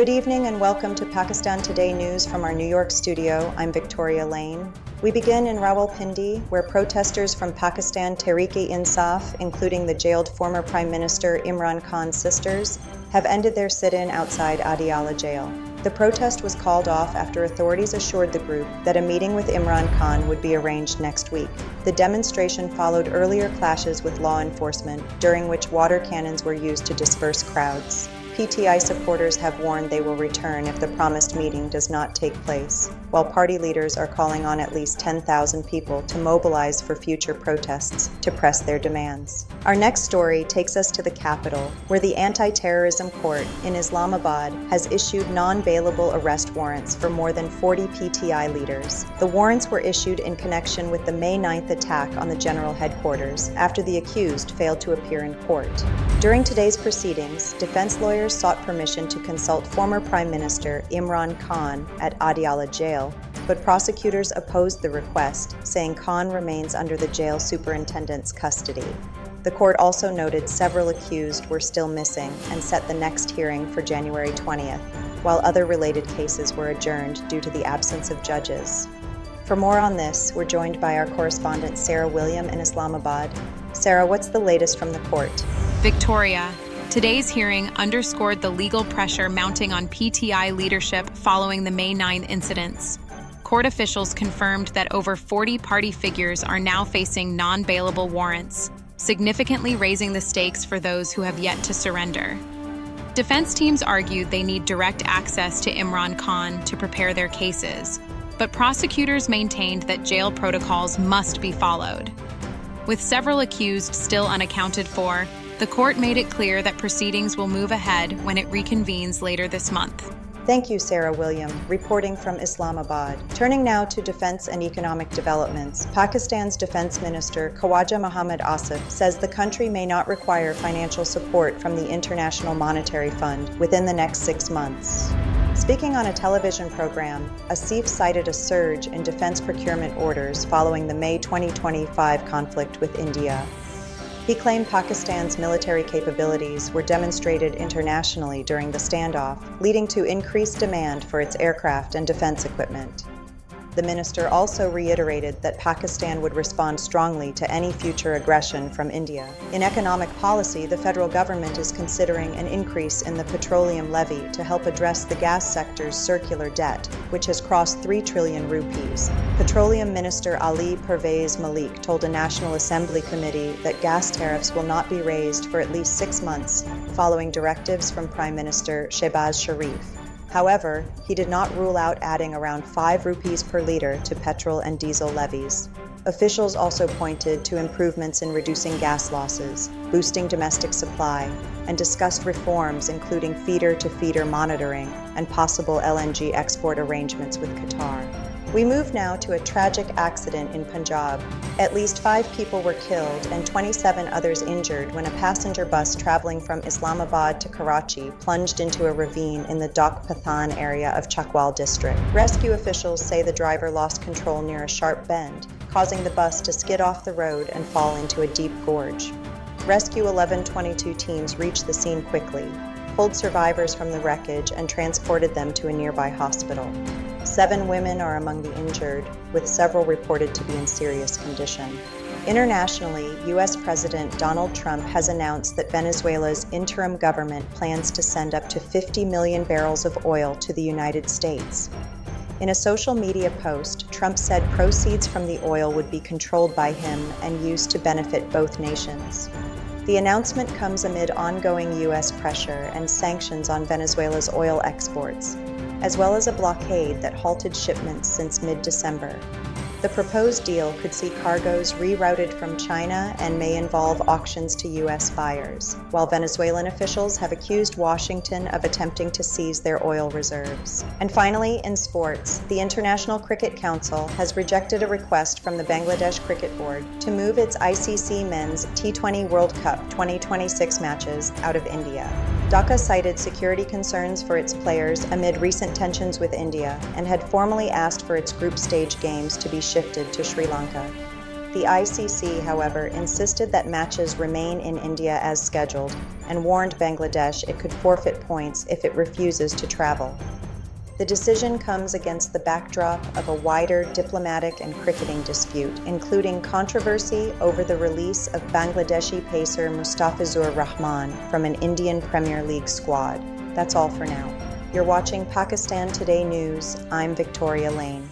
Good evening and welcome to Pakistan Today News from our New York studio. I'm Victoria Lane. We begin in Rawalpindi, where protesters from Pakistan Tehreek-e-Insaf, including the jailed former Prime Minister Imran Khan's sisters, have ended their sit-in outside Adiala jail. The protest was called off after authorities assured the group that a meeting with Imran Khan would be arranged next week. The demonstration followed earlier clashes with law enforcement, during which water cannons were used to disperse crowds. PTI supporters have warned they will return if the promised meeting does not take place, while party leaders are calling on at least 10,000 people to mobilize for future protests to press their demands. Our next story takes us to the capital, where the Anti-Terrorism Court in Islamabad has issued non-bailable arrest warrants for more than 40 PTI leaders. The warrants were issued in connection with the May 9th attack on the general headquarters after the accused failed to appear in court. During today's proceedings, defense lawyers sought permission to consult former Prime Minister Imran Khan at Adiala jail, but prosecutors opposed the request, saying Khan remains under the jail superintendent's custody. The court also noted several accused were still missing and set the next hearing for January 20th, while other related cases were adjourned due to the absence of judges. For more on this, we're joined by our correspondent Sarah William in Islamabad. Sarah, what's the latest from the court? Victoria, today's hearing underscored the legal pressure mounting on PTI leadership following the May 9 incidents. Court officials confirmed that over 40 party figures are now facing non-bailable warrants, significantly raising the stakes for those who have yet to surrender. Defense teams argued they need direct access to Imran Khan to prepare their cases, but prosecutors maintained that jail protocols must be followed. With several accused still unaccounted for, the court made it clear that proceedings will move ahead when it reconvenes later this month. Thank you, Sarah William, reporting from Islamabad. Turning now to defense and economic developments, Pakistan's Defense Minister Khawaja Asif says the country may not require financial support from the International Monetary Fund within the next 6 months. Speaking on a television program, Asif cited a surge in defense procurement orders following the May 2025 conflict with India. He claimed Pakistan's military capabilities were demonstrated internationally during the standoff, leading to increased demand for its aircraft and defense equipment. The minister also reiterated that Pakistan would respond strongly to any future aggression from India. In economic policy, the federal government is considering an increase in the petroleum levy to help address the gas sector's circular debt, which has crossed 3 trillion rupees. Petroleum Minister Ali Pervez Malik told a National Assembly committee that gas tariffs will not be raised for at least 6 months, following directives from Prime Minister Shehbaz Sharif. However, he did not rule out adding around 5 rupees per liter to petrol and diesel levies. Officials also pointed to improvements in reducing gas losses, boosting domestic supply, and discussed reforms including feeder-to-feeder monitoring and possible LNG export arrangements with Qatar. We move now to a tragic accident in Punjab. At least 5 people were killed and 27 others injured when a passenger bus traveling from Islamabad to Karachi plunged into a ravine in the Dak Pathan area of Chakwal district. Rescue officials say the driver lost control near a sharp bend, causing the bus to skid off the road and fall into a deep gorge. Rescue 1122 teams reached the scene quickly, pulled survivors from the wreckage, and transported them to a nearby hospital. 7 women are among the injured, with several reported to be in serious condition. Internationally, U.S. President Donald Trump has announced that Venezuela's interim government plans to send up to 50 million barrels of oil to the United States. In a social media post, Trump said proceeds from the oil would be controlled by him and used to benefit both nations. The announcement comes amid ongoing U.S. pressure and sanctions on Venezuela's oil exports, as well as a blockade that halted shipments since mid-December. The proposed deal could see cargoes rerouted from China and may involve auctions to U.S. buyers, while Venezuelan officials have accused Washington of attempting to seize their oil reserves. And finally, in sports, the International Cricket Council has rejected a request from the Bangladesh Cricket Board to move its ICC Men's T20 World Cup 2026 matches out of India. Dhaka cited security concerns for its players amid recent tensions with India and had formally asked for its group stage games to be shifted to Sri Lanka. The ICC, however, insisted that matches remain in India as scheduled and warned Bangladesh it could forfeit points if it refuses to travel. The decision comes against the backdrop of a wider diplomatic and cricketing dispute, including controversy over the release of Bangladeshi pacer Mustafizur Rahman from an Indian Premier League squad. That's all for now. You're watching Pakistan Today News. I'm Victoria Lane.